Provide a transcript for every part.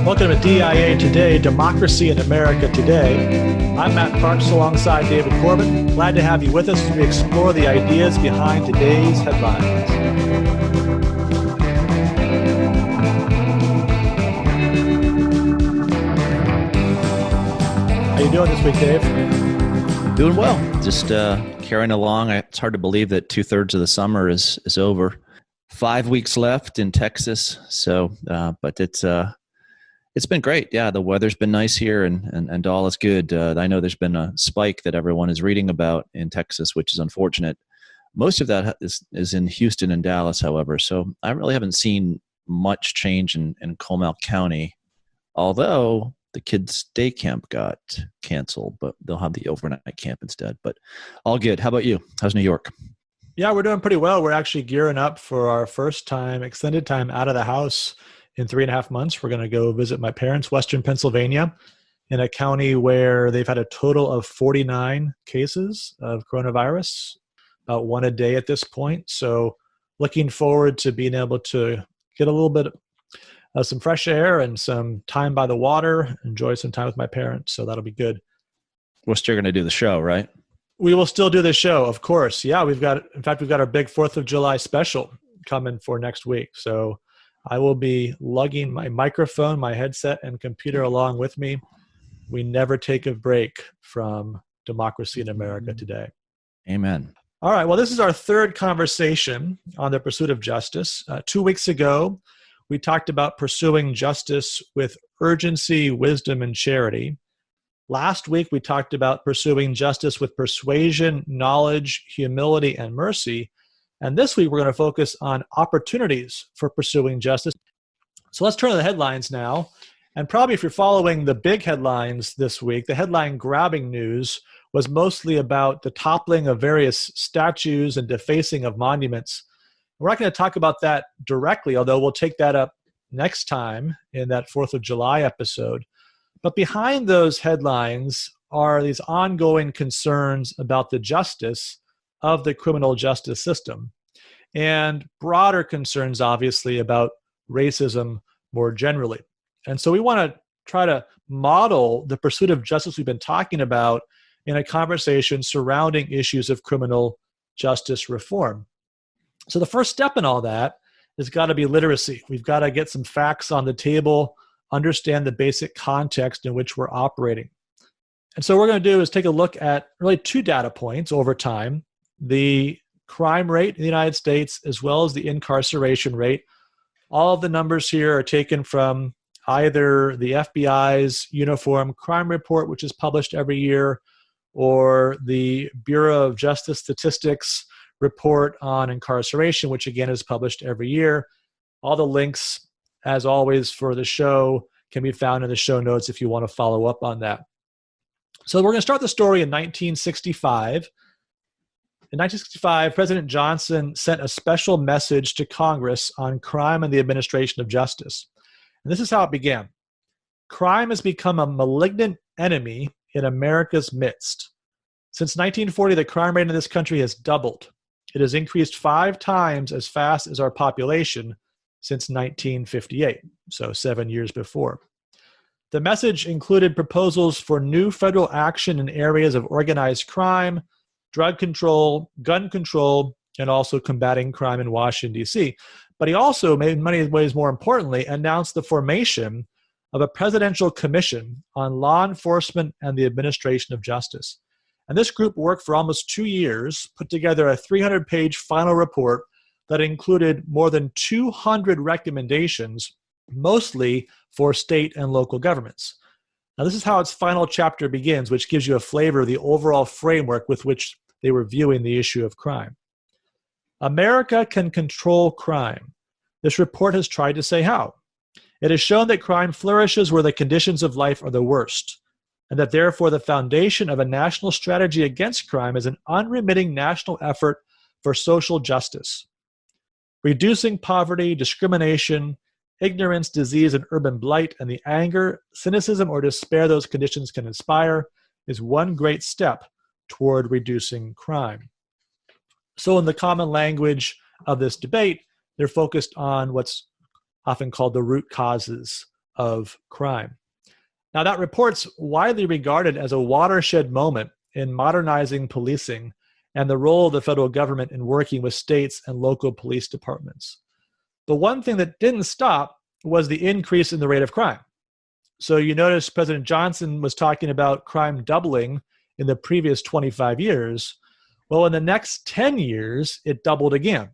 Welcome to DIA Today, Democracy in America Today. I'm Matt Parks alongside David Corbin. Glad to have you with us as we explore the ideas behind today's headlines. How you doing this week, Dave? Doing well. Just carrying along. It's hard to believe that 2/3 of the summer is over. 5 weeks left in Texas. So, but it's been great. Yeah, the weather's been nice here, and all is good. I know there's been a spike that everyone is reading about in Texas, which is unfortunate. Most of that is in Houston and Dallas, however. So I really haven't seen much change in Comal County, although the kids' day camp got canceled, but they'll have the overnight camp instead. But all good. How about you? How's New York? Yeah, we're doing pretty well. We're actually gearing up for our first time, extended time out of the house in 3.5 months. We're going to go visit my parents, Western Pennsylvania, in a county where they've had a total of 49 cases of coronavirus, about one a day at this point. So looking forward to being able to get a little bit of some fresh air and some time by the water, enjoy some time with my parents. So that'll be good. We're still going to do the show, right? We will still do the show, of course. Yeah, we've got our big 4th of July special coming for next week. So I will be lugging my microphone, my headset, and computer along with me. We never take a break from Democracy in America Today. Amen. All right. Well, this is our third conversation on the pursuit of justice. 2 weeks ago, we talked about pursuing justice with urgency, wisdom, and charity. Last week, we talked about pursuing justice with persuasion, knowledge, humility, and mercy. And this week, we're going to focus on opportunities for pursuing justice. So let's turn to the headlines now. And probably if you're following the big headlines this week, the headline grabbing news was mostly about the toppling of various statues and defacing of monuments. We're not going to talk about that directly, although we'll take that up next time in that 4th of July episode. But behind those headlines are these ongoing concerns about the justice of the criminal justice system and broader concerns, obviously, about racism more generally. And so we want to try to model the pursuit of justice we've been talking about in a conversation surrounding issues of criminal justice reform. So the first step in all that has got to be literacy. We've got to get some facts on the table, understand the basic context in which we're operating. And so what we're going to do is take a look at really 2 data points over time: the crime rate in the United States as well as the incarceration rate. All of the numbers here are taken from either the FBI's Uniform Crime Report, which is published every year, or the Bureau of Justice Statistics report on incarceration, which again is published every year. All the links, as always, for the show can be found in the show notes if you want to follow up on that. So we're going to start the story in 1965. In 1965, President Johnson sent a special message to Congress on crime and the administration of justice. And this is how it began. Crime has become a malignant enemy in America's midst. Since 1940, the crime rate in this country has doubled. It has increased 5 times as fast as our population since 1958, so 7 years before. The message included proposals for new federal action in areas of organized crime, drug control, gun control, and also combating crime in Washington, D.C. But he also, in many ways more importantly, announced the formation of a presidential commission on law enforcement and the administration of justice. And this group worked for almost 2 years, put together a 300-page final report that included more than 200 recommendations, mostly for state and local governments. Now, this is how its final chapter begins, which gives you a flavor of the overall framework with which they were viewing the issue of crime. America can control crime. This report has tried to say how. It has shown that crime flourishes where the conditions of life are the worst, and that therefore the foundation of a national strategy against crime is an unremitting national effort for social justice. Reducing poverty, discrimination, ignorance, disease, and urban blight, and the anger, cynicism, or despair those conditions can inspire is one great step toward reducing crime. So in the common language of this debate, they're focused on what's often called the root causes of crime. Now, that report's widely regarded as a watershed moment in modernizing policing and the role of the federal government in working with states and local police departments. The one thing that didn't stop was the increase in the rate of crime. So you notice President Johnson was talking about crime doubling in the previous 25 years. Well, in the next 10 years, it doubled again.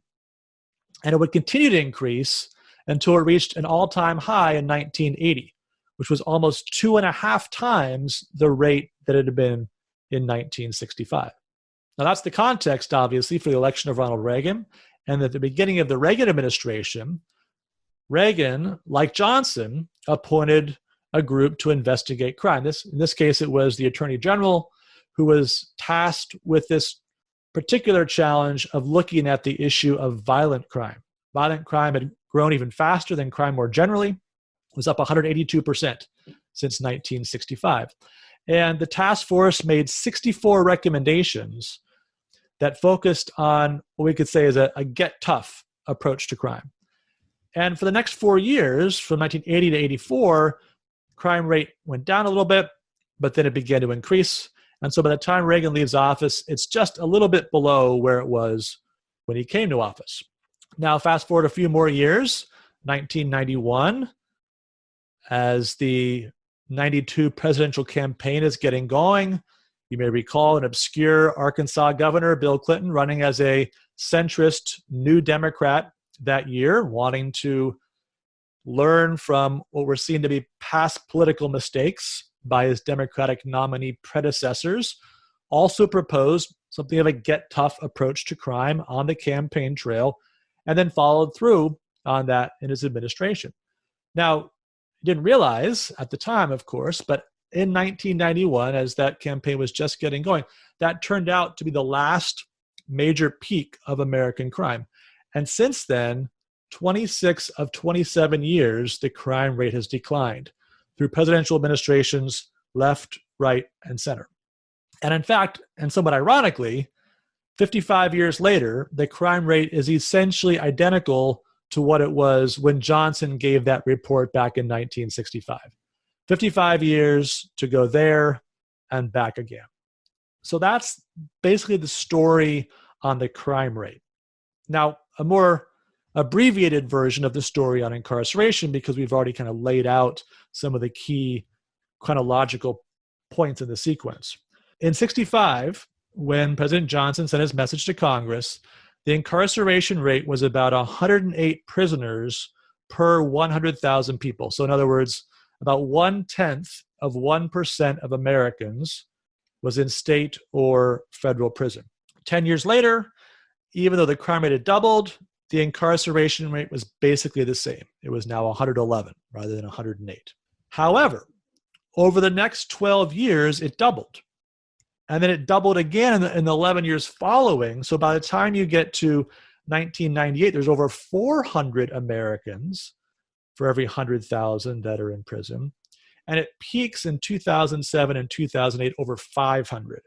And it would continue to increase until it reached an all-time high in 1980, which was almost 2.5 times the rate that it had been in 1965. Now, that's the context, obviously, for the election of Ronald Reagan. And at the beginning of the Reagan administration, Reagan, like Johnson, appointed a group to investigate crime. In this case, it was the Attorney General who was tasked with this particular challenge of looking at the issue of violent crime. Violent crime had grown even faster than crime more generally. It was up 182% since 1965. And the task force made 64 recommendations that focused on what we could say is a get tough approach to crime. And for the next 4 years, from 1980 to 84, crime rate went down a little bit, but then it began to increase. And so by the time Reagan leaves office, it's just a little bit below where it was when he came to office. Now, fast forward a few more years, 1991, as the 92 presidential campaign is getting going. You may recall an obscure Arkansas governor, Bill Clinton, running as a centrist New Democrat that year, wanting to learn from what were seen to be past political mistakes by his Democratic nominee predecessors, also proposed something of a get tough approach to crime on the campaign trail, and then followed through on that in his administration. Now, he didn't realize at the time, of course, but in 1991, as that campaign was just getting going, that turned out to be the last major peak of American crime. And since then, 26 of 27 years, the crime rate has declined through presidential administrations, left, right, and center. And in fact, and somewhat ironically, 55 years later, the crime rate is essentially identical to what it was when Johnson gave that report back in 1965. 55 years to go there and back again. So that's basically the story on the crime rate. Now, a more abbreviated version of the story on incarceration, because we've already kind of laid out some of the key chronological points in the sequence. In 65, when President Johnson sent his message to Congress, the incarceration rate was about 108 prisoners per 100,000 people. So in other words, about 0.1% of Americans was in state or federal prison. 10 years later, even though the crime rate had doubled, the incarceration rate was basically the same. It was now 111 rather than 108. However, over the next 12 years, it doubled. And then it doubled again in the 11 years following. So by the time you get to 1998, there's over 400 Americans for every 100,000 that are in prison. And it peaks in 2007 and 2008 over 500.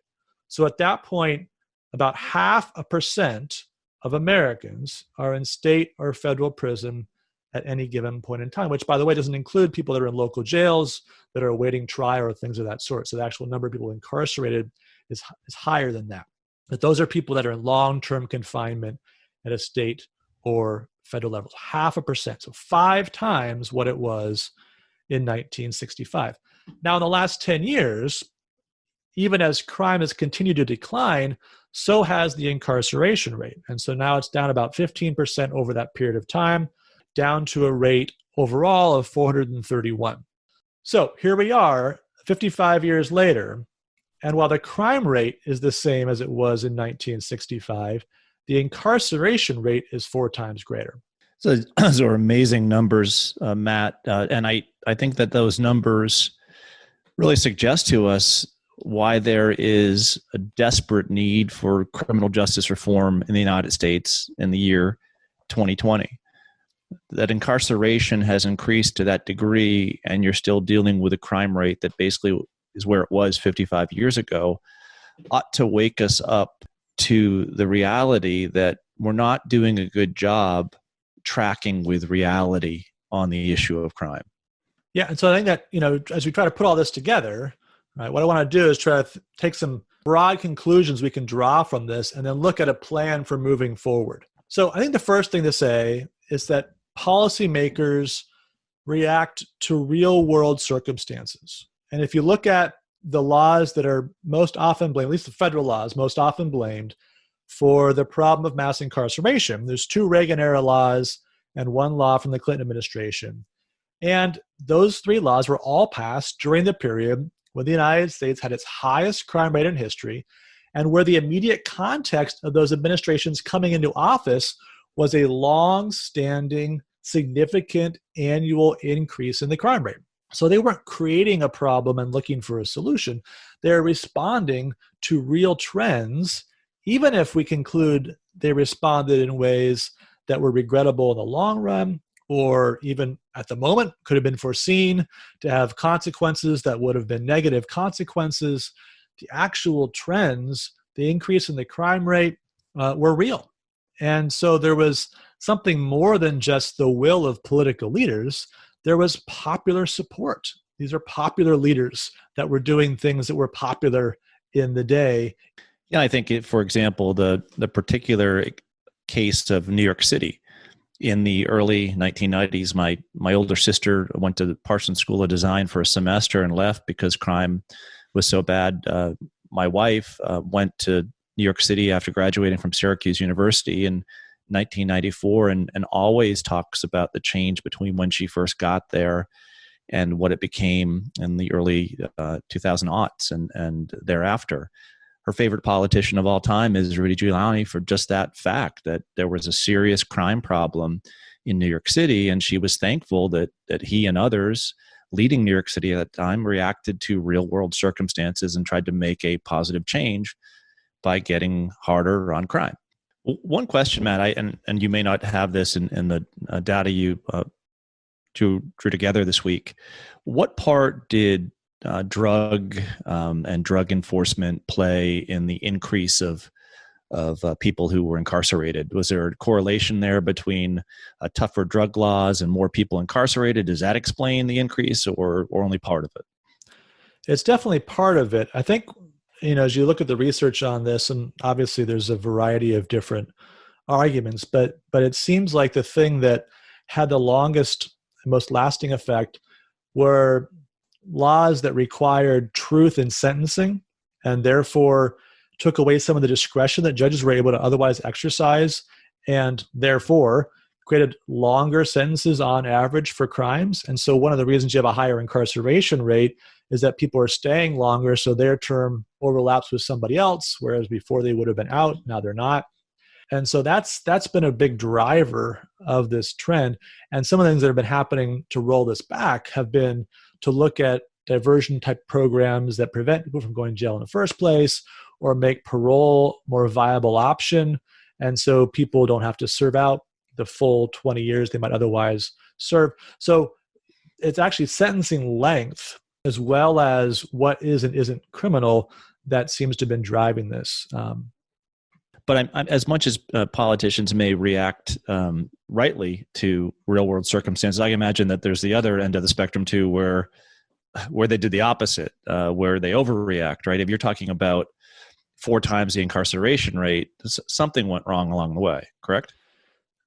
So at that point, about 0.5% of Americans are in state or federal prison at any given point in time, which, by the way, doesn't include people that are in local jails that are awaiting trial or things of that sort. So the actual number of people incarcerated is higher than that. But those are people that are in long-term confinement at a state or federal level. 0.5%, so 5 times what it was in 1965. Now, in the last 10 years, even as crime has continued to decline, so has the incarceration rate. And so now it's down about 15% over that period of time, down to a rate overall of 431. So here we are, 55 years later, and while the crime rate is the same as it was in 1965, the incarceration rate is 4 times greater. So those are amazing numbers, Matt. And I think that those numbers really suggest to us why there is a desperate need for criminal justice reform in the United States in the year 2020. That incarceration has increased to that degree, and you're still dealing with a crime rate that basically is where it was 55 years ago, ought to wake us up to the reality that we're not doing a good job tracking with reality on the issue of crime. Yeah, and so I think that, as we try to put all this together, right, what I want to do is try to take some broad conclusions we can draw from this and then look at a plan for moving forward. So I think the first thing to say is that policymakers react to real world circumstances. And if you look at the laws that are most often blamed, at least the federal laws most often blamed for the problem of mass incarceration, there's 2 Reagan era laws and 1 law from the Clinton administration. And those 3 laws were all passed during the period when the United States had its highest crime rate in history and where the immediate context of those administrations coming into office was a long-standing, significant annual increase in the crime rate. So they weren't creating a problem and looking for a solution. They're responding to real trends, even if we conclude they responded in ways that were regrettable in the long run, or even at the moment could have been foreseen to have consequences that would have been negative consequences. The actual trends, the increase in the crime rate, were real. And so there was something more than just the will of political leaders. There was popular support. These are popular leaders that were doing things that were popular in the day. Yeah, I think, for example, the particular case of New York City. In the early 1990s, my older sister went to the Parsons School of Design for a semester and left because crime was so bad. My wife went to New York City after graduating from Syracuse University in 1994 and always talks about the change between when she first got there and what it became in the early 2000s and thereafter. Her favorite politician of all time is Rudy Giuliani for just that fact, that there was a serious crime problem in New York City, and she was thankful that he and others leading New York City at that time reacted to real-world circumstances and tried to make a positive change by getting harder on crime. One question, Matt, and you may not have this in the data you drew together this week. What part did drug and drug enforcement play in the increase of people who were incarcerated? Was there a correlation there between tougher drug laws and more people incarcerated? Does that explain the increase, or only part of it? It's definitely part of it. I think, as you look at the research on this, and obviously there's a variety of different arguments, but it seems like the thing that had the longest and most lasting effect were laws that required truth in sentencing and therefore took away some of the discretion that judges were able to otherwise exercise, and therefore created longer sentences on average for crimes. And so one of the reasons you have a higher incarceration rate is that people are staying longer, so their term overlaps with somebody else, whereas before they would have been out, now they're not. And so that's been a big driver of this trend. And some of the things that have been happening to roll this back have been to look at diversion type programs that prevent people from going to jail in the first place, or make parole more viable option. And so people don't have to serve out the full 20 years they might otherwise serve. So it's actually sentencing length as well as what is and isn't criminal that seems to have been driving this. But as much as politicians may react rightly to real world circumstances, I imagine that there's the other end of the spectrum too, where they did the opposite, where they overreact, right? If you're talking about 4 times the incarceration rate, something went wrong along the way, correct?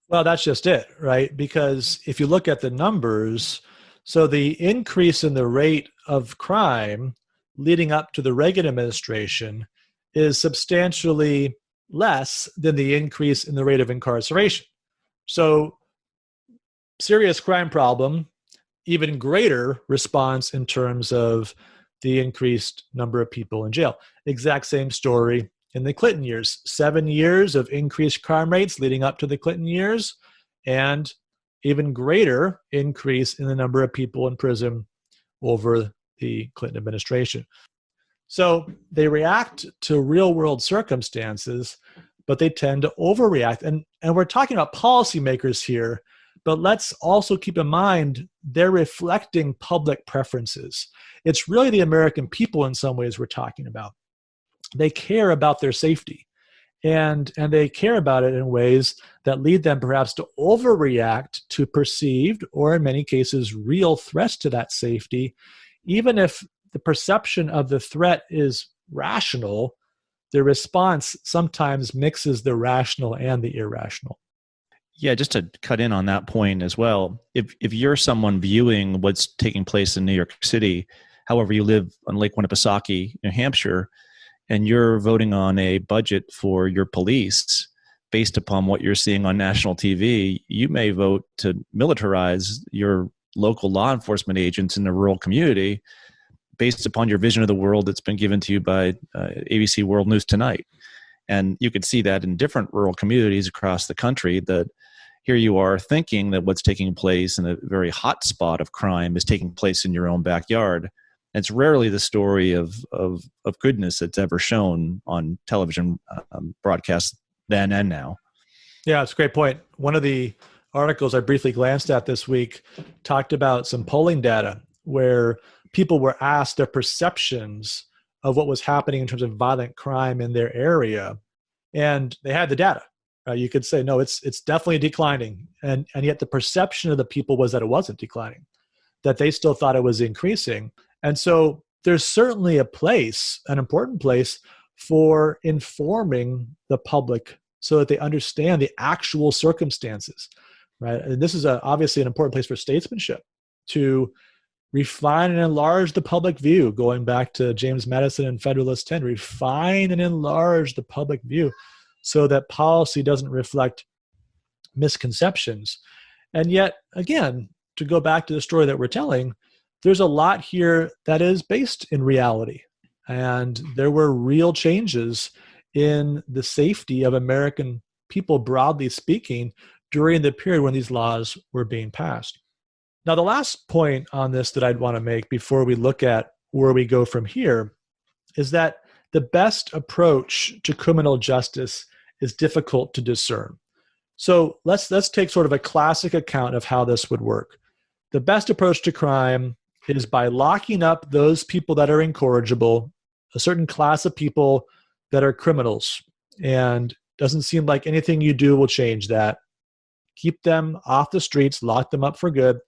Well, that's just it, right? Because if you look at the numbers, so the increase in the rate of crime leading up to the Reagan administration is substantially less than the increase in the rate of incarceration. So serious crime problem, even greater response in terms of the increased number of people in jail. Exact same story in the Clinton years. 7 years of increased crime rates leading up to the Clinton years, and even greater increase in the number of people in prison over the Clinton administration. So they react to real world circumstances, but they tend to overreact. And we're talking about policymakers here, but let's also keep in mind they're reflecting public preferences. It's really the American people in some ways we're talking about. They care about their safety. and they care about it in ways that lead them perhaps to overreact to perceived, or in many cases, real threats to that safety, even if the perception of the threat is rational. The response sometimes mixes the rational and the irrational. Yeah, just to cut in on that point as well, if you're someone viewing what's taking place in New York City, however you live on Lake Winnipesaukee, New Hampshire, and you're voting on a budget for your police based upon what you're seeing on national TV, you may vote to militarize your local law enforcement agents in the rural community based upon your vision of the world that's been given to you by ABC World News Tonight. And you could see that in different rural communities across the country, that here you are thinking that what's taking place in a very hot spot of crime is taking place in your own backyard. And it's rarely the story of goodness that's ever shown on television broadcasts then and now. Yeah, it's a great point. One of the articles I briefly glanced at this week talked about some polling data where people were asked their perceptions of what was happening in terms of violent crime in their area. And they had the data. You could say, no, it's definitely declining. And yet the perception of the people was that it wasn't declining, that they still thought it was increasing. And so there's certainly a place, an important place, for informing the public so that they understand the actual circumstances, right? And this is obviously an important place for statesmanship to refine and enlarge the public view, going back to James Madison and Federalist 10, refine and enlarge the public view so that policy doesn't reflect misconceptions. And yet, again, to go back to the story that we're telling, there's a lot here that is based in reality. And there were real changes in the safety of American people, broadly speaking, during the period when these laws were being passed. Now, the last point on this that I'd want to make before we look at where we go from here is that the best approach to criminal justice is difficult to discern. So let's take sort of a classic account of how this would work. The best approach to crime is by locking up those people that are incorrigible, a certain class of people that are criminals, and doesn't seem like anything you do will change that. Keep them off the streets, lock them up for good,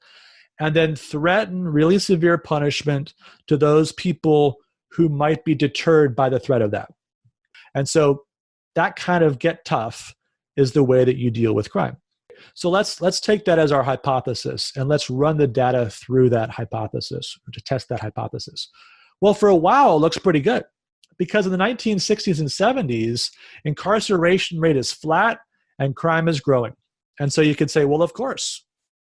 and then threaten really severe punishment to those people who might be deterred by the threat of that. And so that kind of get tough is the way that you deal with crime. So let's take that as our hypothesis, and let's run the data through that hypothesis, or to test that hypothesis. Well, for a while, it looks pretty good, because in the 1960s and 70s, incarceration rate is flat and crime is growing. And so you could say, well, of course,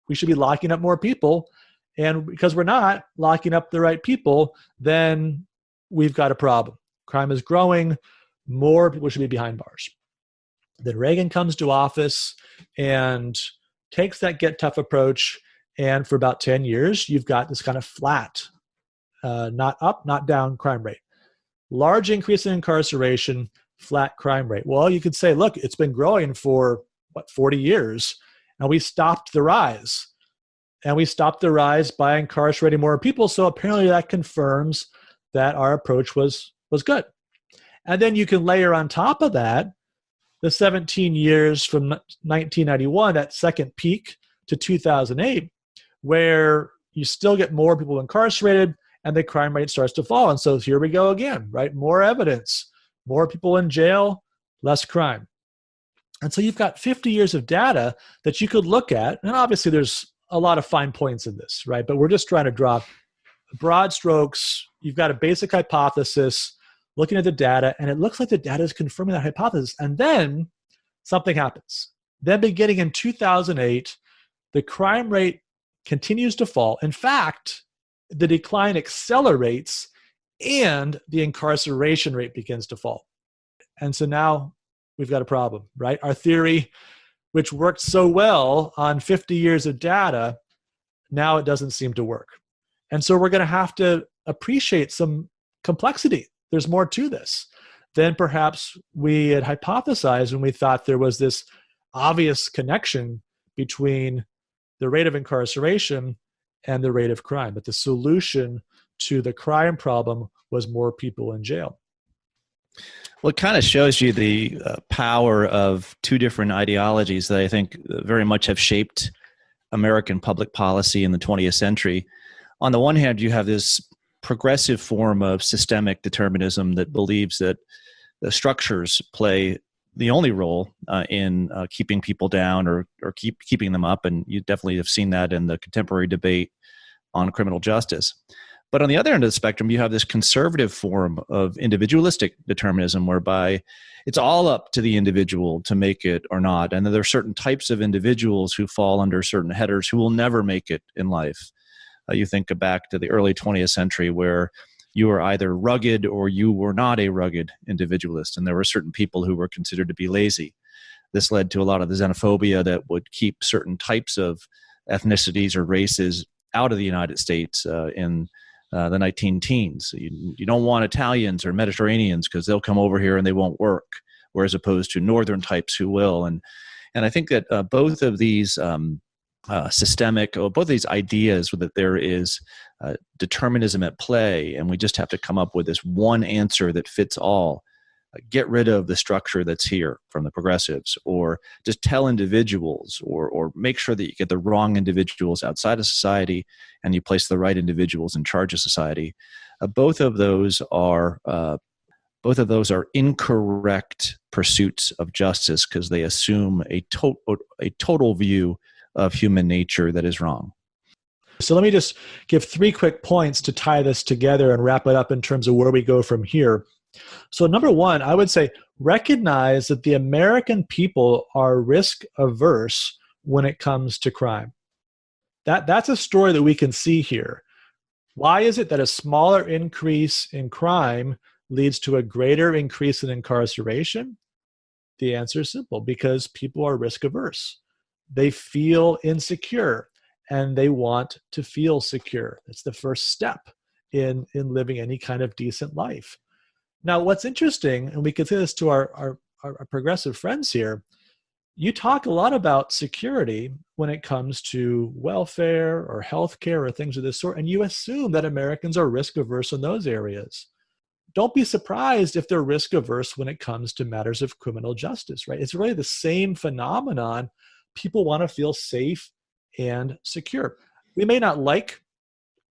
we should be locking up more people. And because we're not locking up the right people, then we've got a problem. Crime is growing. More people should be behind bars. Then Reagan comes to office and takes that get tough approach. And for about 10 years, you've got this kind of flat, not up, not down crime rate. Large increase in incarceration, flat crime rate. Well, you could say, look, it's been growing for 40 years, and we stopped the rise. And we stopped the rise by incarcerating more people. So apparently that confirms that our approach was good. And then you can layer on top of that the 17 years from 1991, that second peak, to 2008, where you still get more people incarcerated and the crime rate starts to fall. And so here we go again, right? More evidence, more people in jail, less crime. And so you've got 50 years of data that you could look at. And obviously there's a lot of fine points in this, right? But we're just trying to draw broad strokes. You've got a basic hypothesis, looking at the data, and it looks like the data is confirming that hypothesis. And then something happens. Then beginning in 2008, the crime rate continues to fall. In fact, the decline accelerates and the incarceration rate begins to fall. And so now we've got a problem, right? Our theory, which worked so well on 50 years of data, now it doesn't seem to work. And so we're going to have to appreciate some complexity. There's more to this than perhaps we had hypothesized when we thought there was this obvious connection between the rate of incarceration and the rate of crime. But the solution to the crime problem was more people in jail. Well, it kind of shows you the power of two different ideologies that I think very much have shaped American public policy in the 20th century. On the one hand, you have this progressive form of systemic determinism that believes that the structures play the only role in keeping people down or keeping them up. And you definitely have seen that in the contemporary debate on criminal justice. But on the other end of the spectrum, you have this conservative form of individualistic determinism whereby it's all up to the individual to make it or not. And there are certain types of individuals who fall under certain headers who will never make it in life. You think back to the early 20th century where you were either rugged or you were not a rugged individualist. And there were certain people who were considered to be lazy. This led to a lot of the xenophobia that would keep certain types of ethnicities or races out of the United States in the 19-teens. You don't want Italians or Mediterraneans because they'll come over here and they won't work, whereas opposed to Northern types who will. And I think that both of these both of these ideas that there is determinism at play, and we just have to come up with this one answer that fits all. Get rid of the structure that's here from the progressives, or just tell individuals, or make sure that you get the wrong individuals outside of society and you place the right individuals in charge of society. Both of those are incorrect pursuits of justice because they assume a total view of human nature that is wrong. So let me just give 3 quick points to tie this together and wrap it up in terms of where we go from here. So number 1, I would say recognize that the American people are risk averse when it comes to crime. That's a story that we can see here. Why is it that a smaller increase in crime leads to a greater increase in incarceration? The answer is simple, because people are risk averse. They feel insecure and they want to feel secure. It's the first step in living any kind of decent life. Now, what's interesting, and we can say this to our progressive friends here, you talk a lot about security when it comes to welfare or healthcare or things of this sort, and you assume that Americans are risk averse in those areas. Don't be surprised if they're risk averse when it comes to matters of criminal justice, right? It's really the same phenomenon. People want to feel safe and secure. We may not like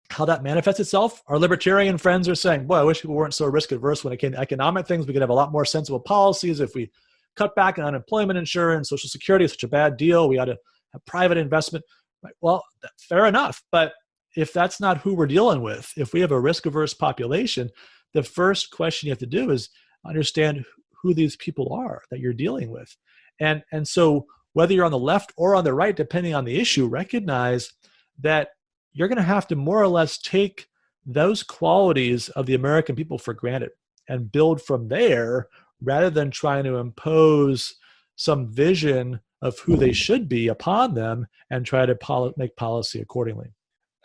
how that manifests itself. Our libertarian friends are saying, boy, I wish people weren't so risk averse when it came to economic things. We could have a lot more sensible policies if we cut back on unemployment insurance. Social Security is such a bad deal. We ought to have private investment. Right? Well, fair enough. But if that's not who we're dealing with, if we have a risk averse population, the first question you have to do is understand who these people are that you're dealing with. And so whether you're on the left or on the right, depending on the issue, recognize that you're going to have to more or less take those qualities of the American people for granted and build from there rather than trying to impose some vision of who they should be upon them and try to make policy accordingly.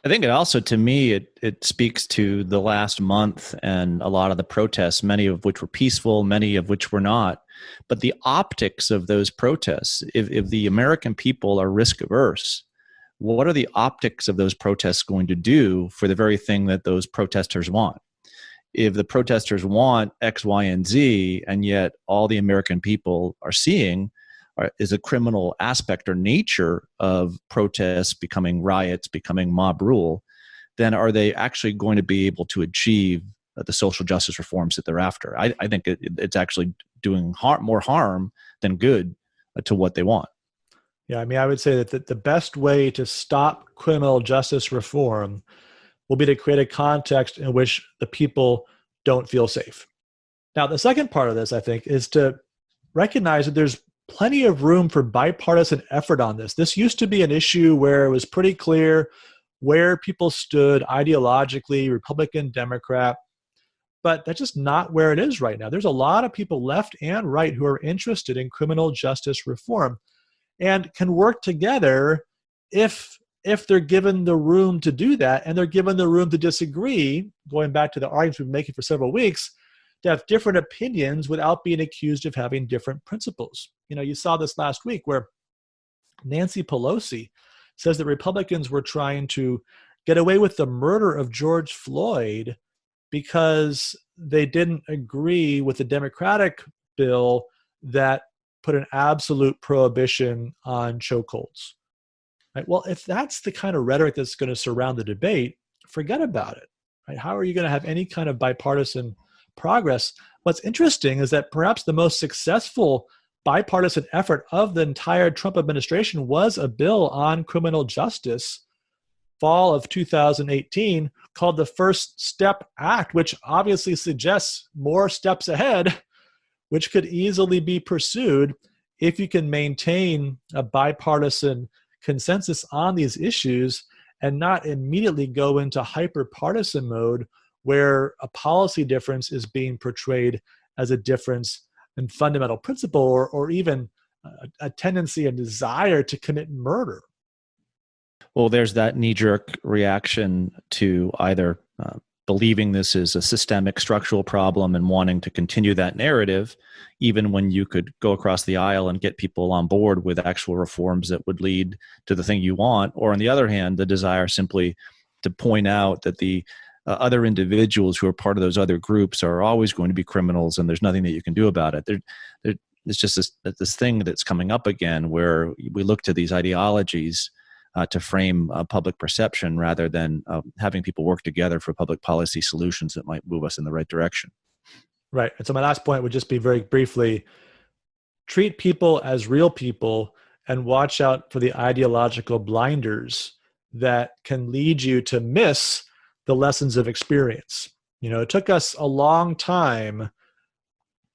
I think it also, to me, it speaks to the last month and a lot of the protests, many of which were peaceful, many of which were not. But the optics of those protests, if the American people are risk averse, what are the optics of those protests going to do for the very thing that those protesters want? If the protesters want X, Y, and Z, and yet all the American people are seeing is a criminal aspect or nature of protests becoming riots, becoming mob rule, then are they actually going to be able to achieve the social justice reforms that they're after? I think it's actually doing more harm than good to what they want. Yeah, I mean, I would say that the best way to stop criminal justice reform will be to create a context in which the people don't feel safe. Now, the second part of this, I think, is to recognize that there's plenty of room for bipartisan effort on this. This used to be an issue where it was pretty clear where people stood ideologically, Republican, Democrat, but that's just not where it is right now. There's a lot of people left and right who are interested in criminal justice reform and can work together if they're given the room to do that, and they're given the room to disagree, going back to the arguments we've been making for several weeks, to have different opinions without being accused of having different principles. You know, you saw this last week where Nancy Pelosi says that Republicans were trying to get away with the murder of George Floyd because they didn't agree with the Democratic bill that put an absolute prohibition on chokeholds. Right? Well, if that's the kind of rhetoric that's going to surround the debate, forget about it. Right? How are you going to have any kind of bipartisan progress? What's interesting is that perhaps the most successful bipartisan effort of the entire Trump administration was a bill on criminal justice, fall of 2018, called the First Step Act, which obviously suggests more steps ahead, which could easily be pursued if you can maintain a bipartisan consensus on these issues and not immediately go into hyper-partisan mode where a policy difference is being portrayed as a difference in fundamental principle or even a tendency and desire to commit murder. Well, there's that knee-jerk reaction to either believing this is a systemic structural problem and wanting to continue that narrative, even when you could go across the aisle and get people on board with actual reforms that would lead to the thing you want. Or on the other hand, the desire simply to point out that the other individuals who are part of those other groups are always going to be criminals and there's nothing that you can do about it. It's just this thing that's coming up again where we look to these ideologies to frame public perception rather than having people work together for public policy solutions that might move us in the right direction. Right. And so my last point would just be very briefly, treat people as real people and watch out for the ideological blinders that can lead you to miss the lessons of experience. You know, it took us a long time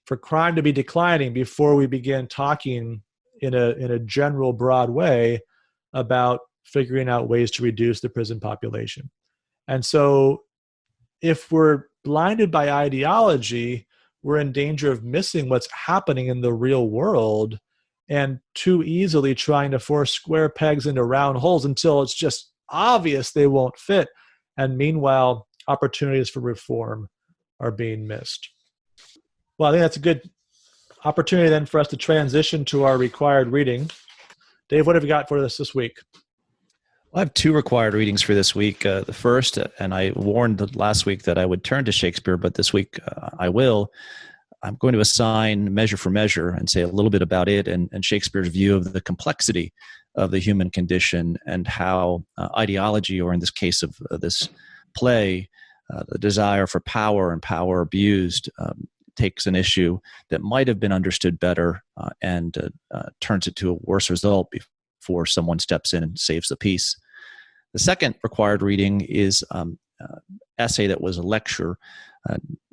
for crime to be declining before we began talking in a general broad way about figuring out ways to reduce the prison population. And so if we're blinded by ideology, we're in danger of missing what's happening in the real world and too easily trying to force square pegs into round holes until it's just obvious they won't fit. And meanwhile, opportunities for reform are being missed. Well, I think that's a good opportunity then for us to transition to our required reading. Dave, what have you got for us this week? I have two required readings for this week. The first, and I warned last week that I would turn to Shakespeare, but this week I will. I'm going to assign Measure for Measure and say a little bit about it and Shakespeare's view of the complexity of the human condition and how ideology, or in this case of this play, the desire for power and power abused, takes an issue that might have been understood better and turns it to a worse result before someone steps in and saves the peace. The second required reading is an essay that was a lecture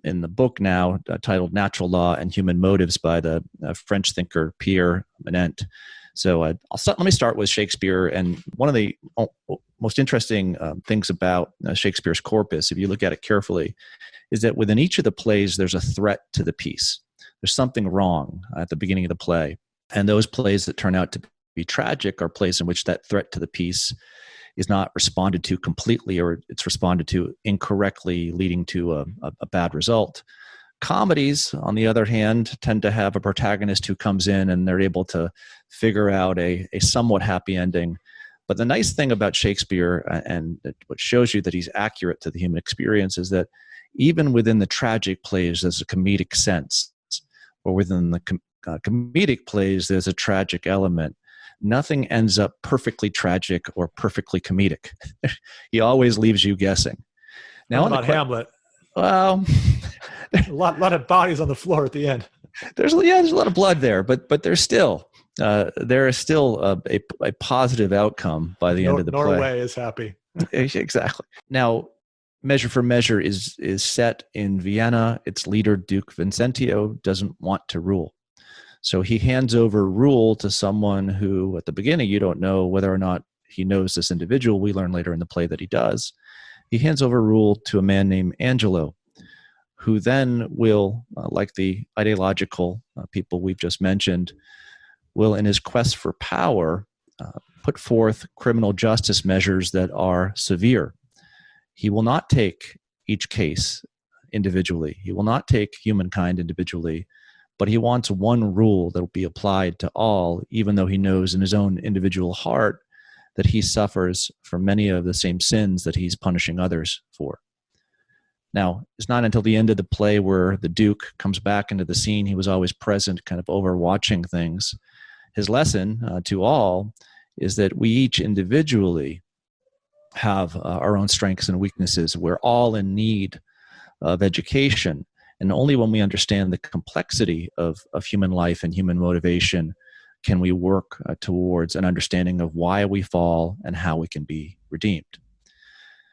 in the book now titled Natural Law and Human Motives by the French thinker Pierre Manent. So let me start with Shakespeare. And one of the most interesting things about Shakespeare's corpus, if you look at it carefully, is that within each of the plays, there's a threat to the piece. There's something wrong at the beginning of the play. And those plays that turn out to be tragic are plays in which that threat to the piece is not responded to completely, or it's responded to incorrectly, leading to a bad result. Comedies, on the other hand, tend to have a protagonist who comes in and they're able to figure out a somewhat happy ending. But the nice thing about Shakespeare, and what shows you that he's accurate to the human experience, is that even within the tragic plays, there's a comedic sense, or within the comedic plays, there's a tragic element. Nothing ends up perfectly tragic or perfectly comedic. He always leaves you guessing. Now, what about Hamlet? Well, a lot of bodies on the floor at the end. There's a lot of blood there, but there's still there is still a positive outcome by the end of the play. Norway is happy. Exactly. Now, Measure for Measure is set in Vienna. Its leader, Duke Vincentio, doesn't want to rule. So he hands over rule to someone who, at the beginning, you don't know whether or not he knows this individual. We learn later in the play that he does. He hands over rule to a man named Angelo, who then will, like the ideological people we've just mentioned, will, in his quest for power, put forth criminal justice measures that are severe. He will not take each case individually. He will not take humankind individually, but he wants one rule that will be applied to all, even though he knows in his own individual heart that he suffers from many of the same sins that he's punishing others for. Now, it's not until the end of the play where the Duke comes back into the scene. He was always present, kind of overwatching things. His lesson to all is that we each individually have our own strengths and weaknesses. We're all in need of education. And only when we understand the complexity of human life and human motivation can we work towards an understanding of why we fall and how we can be redeemed.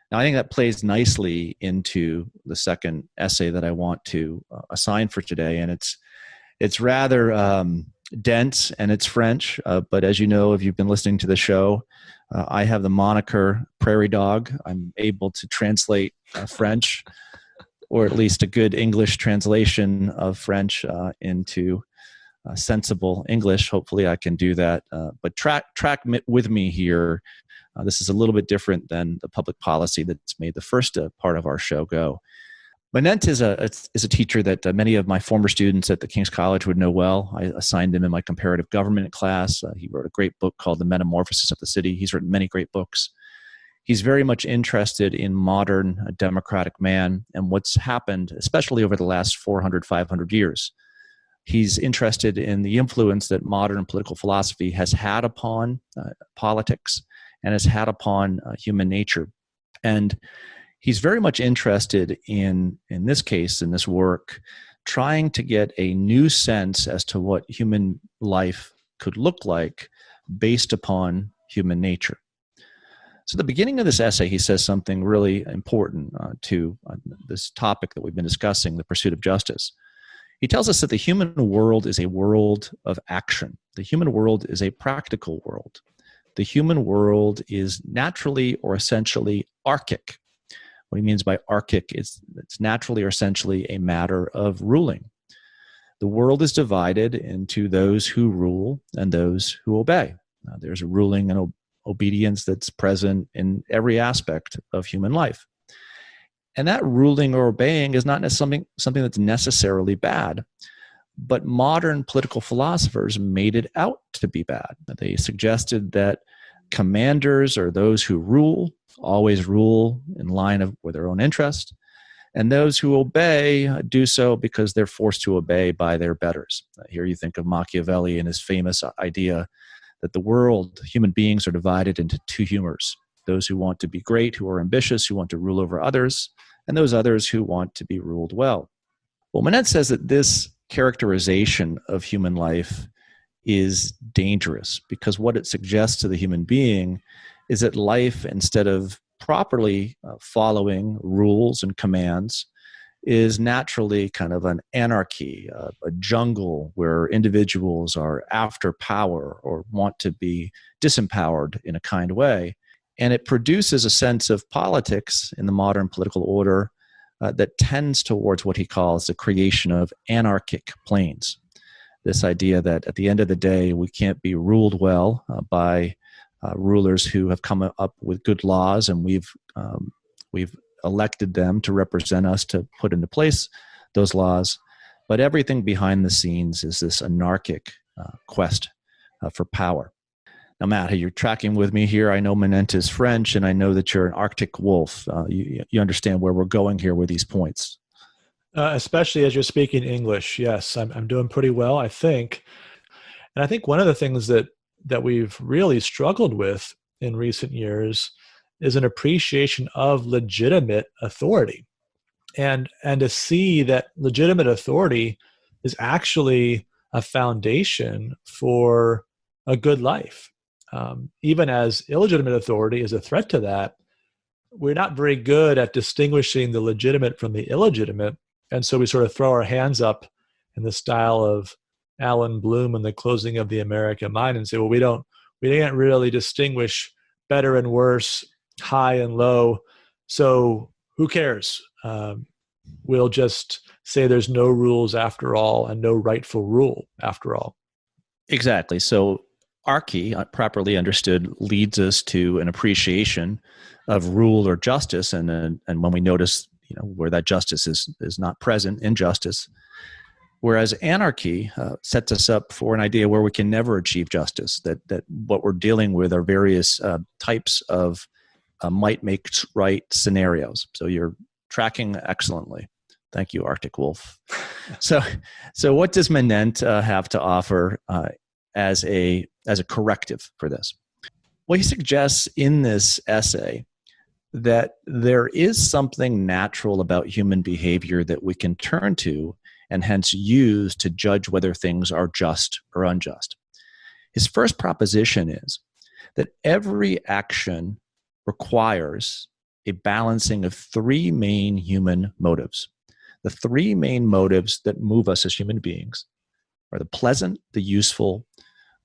Now, I think that plays nicely into the second essay that I want to assign for today. And it's rather dense and it's French. But as you know, if you've been listening to the show, I have the moniker Prairie Dog. I'm able to translate French, or at least a good English translation of French into sensible English. Hopefully I can do that. But track with me here. This is a little bit different than the public policy that's made the first part of our show go. Manent is a teacher that many of my former students at the King's College would know well. I assigned him in my comparative government class. He wrote a great book called The Metamorphosis of the City. He's written many great books. He's very much interested in modern democratic man and what's happened, especially over the last 400, 500 years. He's interested in the influence that modern political philosophy has had upon politics and has had upon human nature. And he's very much interested in this case, in this work, trying to get a new sense as to what human life could look like based upon human nature. So at the beginning of this essay, he says something really important to this topic that we've been discussing, the pursuit of justice. He tells us that the human world is a world of action. The human world is a practical world. The human world is naturally or essentially archic. What he means by archic is it's naturally or essentially a matter of ruling. The world is divided into those who rule and those who obey. There's a ruling and obedience that's present in every aspect of human life. And that ruling or obeying is not something that's necessarily bad. But modern political philosophers made it out to be bad. They suggested that commanders or those who rule always rule in line with their own interest, and those who obey do so because they're forced to obey by their betters. Here you think of Machiavelli and his famous idea that the world, human beings are divided into two humors: those who want to be great, who are ambitious, who want to rule over others, and those others who want to be ruled well. Well, Manent says that this characterization of human life is dangerous because what it suggests to the human being is that life, instead of properly following rules and commands, is naturally kind of an anarchy, a jungle where individuals are after power or want to be disempowered in a kind way. And it produces a sense of politics in the modern political order that tends towards what he calls the creation of anarchic planes. This idea that at the end of the day, we can't be ruled well by rulers who have come up with good laws, and we've elected them to represent us to put into place those laws. But everything behind the scenes is this anarchic quest for power. Now, Matt, you're tracking with me here. I know Manent is French, and I know that you're an Arctic wolf. You understand where we're going here with these points. Especially as you're speaking English. Yes, I'm doing pretty well, I think. And I think one of the things that we've really struggled with in recent years is an appreciation of legitimate authority. And to see that legitimate authority is actually a foundation for a good life. Even as illegitimate authority is a threat to that, we're not very good at distinguishing the legitimate from the illegitimate. And so we sort of throw our hands up in the style of Alan Bloom in The Closing of the American Mind and say, well, we can't really distinguish better and worse, high and low. So who cares? We'll just say there's no rules after all and no rightful rule after all. Exactly. So archy, properly understood, leads us to an appreciation of rule or justice. And when we notice where that justice is not present, injustice. Whereas anarchy sets us up for an idea where we can never achieve justice, that what we're dealing with are various types of might makes right scenarios. So you're tracking excellently. Thank you, Arctic Wolf. So what does Manent have to offer as a corrective for this? Well, he suggests in this essay that there is something natural about human behavior that we can turn to and hence use to judge whether things are just or unjust. His first proposition is that every action requires a balancing of three main human motives. The three main motives that move us as human beings are the pleasant, the useful,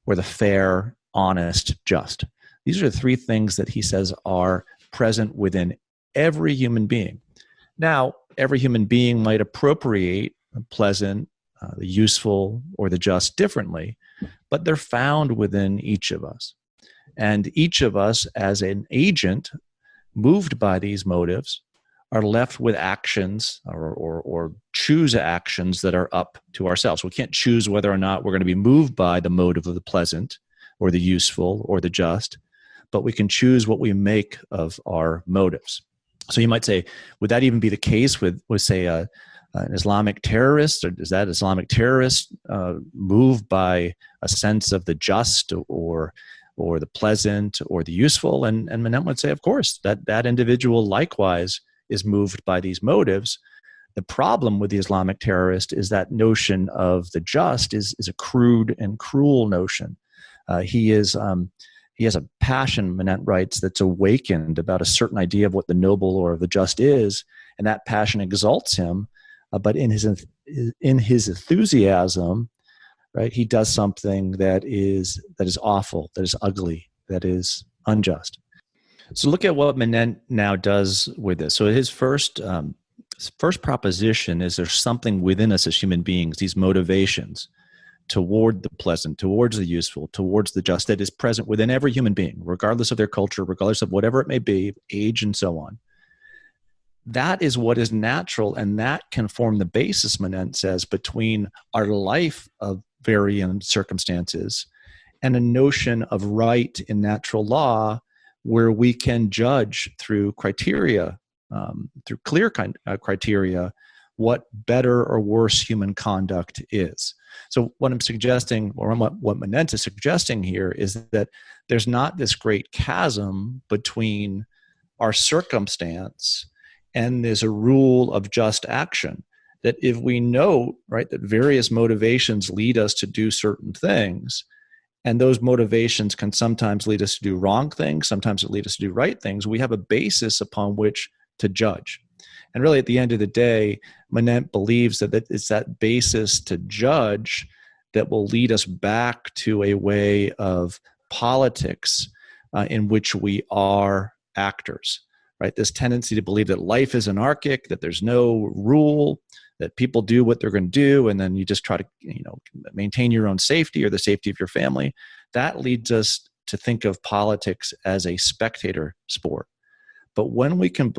or the fair, honest, just. These are the three things that he says are present within every human being. Now, every human being might appropriate the pleasant, the useful, or the just differently, but they're found within each of us. And each of us, as an agent moved by these motives, are left with actions or choose actions that are up to ourselves. We can't choose whether or not we're going to be moved by the motive of the pleasant or the useful or the just, but we can choose what we make of our motives. So you might say, would that even be the case with say, an Islamic terrorist? Or is that Islamic terrorist moved by a sense of the just or the pleasant or the useful? And Manent would say, of course, that individual likewise is moved by these motives. The problem with the Islamic terrorist is that notion of the just is a crude and cruel notion. He has a passion, Manent writes, that's awakened about a certain idea of what the noble or the just is, and that passion exalts him. But in his enthusiasm, right, he does something that is awful, that is ugly, that is unjust. So look at what Manent now does with this. So his first proposition is there's something within us as human beings, these motivations toward the pleasant, towards the useful, towards the just, that is present within every human being, regardless of their culture, regardless of whatever it may be, age, and so on. That is what is natural, and that can form the basis, Manent says, between our life of varying circumstances and a notion of right in natural law, where we can judge through criteria, through clear criteria, what better or worse human conduct is. So what I'm suggesting, or what Manent is suggesting here, is that there's not this great chasm between our circumstance and there's a rule of just action. That if we know, right, that various motivations lead us to do certain things, and those motivations can sometimes lead us to do wrong things, sometimes it lead us to do right things, we have a basis upon which to judge. And really, at the end of the day, Manent believes that it's that basis to judge that will lead us back to a way of politics in which we are actors, right? This tendency to believe that life is anarchic, that there's no rule, that people do what they're going to do, and then you just try to, maintain your own safety or the safety of your family. That leads us to think of politics as a spectator sport. But when we can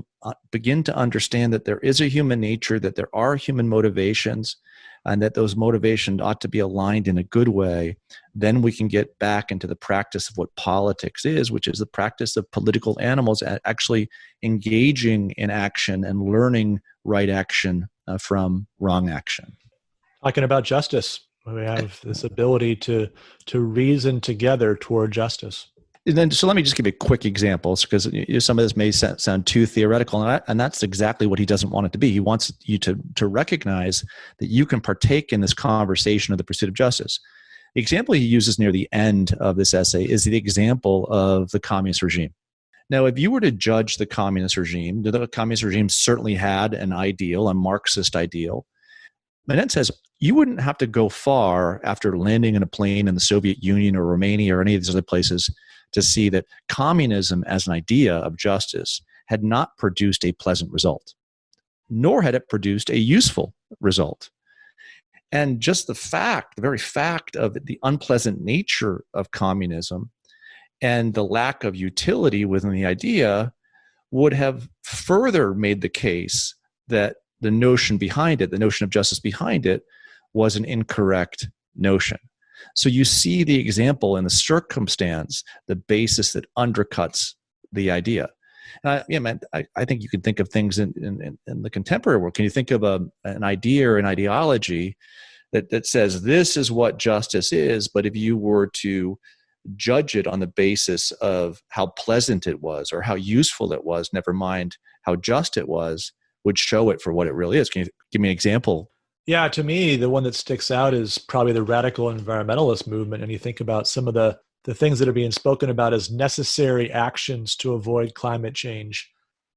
begin to understand that there is a human nature, that there are human motivations, and that those motivations ought to be aligned in a good way, then we can get back into the practice of what politics is, which is the practice of political animals actually engaging in action and learning right action from wrong action. Talking about justice, we have this ability to reason together toward justice. And then, so let me just give you quick examples, because some of this may sound too theoretical, and that's exactly what he doesn't want it to be. He wants you to recognize that you can partake in this conversation of the pursuit of justice. The example he uses near the end of this essay is the example of the communist regime. Now, if you were to judge the communist regime certainly had an ideal, a Marxist ideal. Manent says you wouldn't have to go far after landing in a plane in the Soviet Union or Romania or any of these other places to see that communism as an idea of justice had not produced a pleasant result, nor had it produced a useful result. And just the very fact of the unpleasant nature of communism and the lack of utility within the idea would have further made the case that the notion behind it, the notion of justice behind it, was an incorrect notion. So you see the example in the circumstance, the basis that undercuts the idea. Yeah, man, I think you can think of things in the contemporary world. Can you think of an idea or an ideology that says this is what justice is, but if you were to judge it on the basis of how pleasant it was or how useful it was, never mind how just it was, would show it for what it really is? Can you give me an example? Yeah, to me, the one that sticks out is probably the radical environmentalist movement. And you think about some of the things that are being spoken about as necessary actions to avoid climate change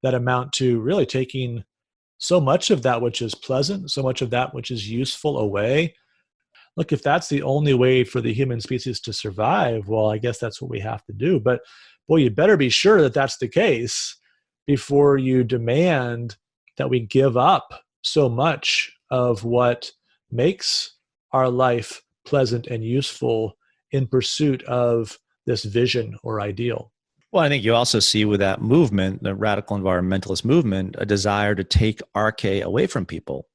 that amount to really taking so much of that which is pleasant, so much of that which is useful away. Look, if that's the only way for the human species to survive, well, I guess that's what we have to do. But boy, you better be sure that that's the case before you demand that we give up so much of what makes our life pleasant and useful in pursuit of this vision or ideal. Well, I think you also see with that movement, the radical environmentalist movement, a desire to take RK away from people.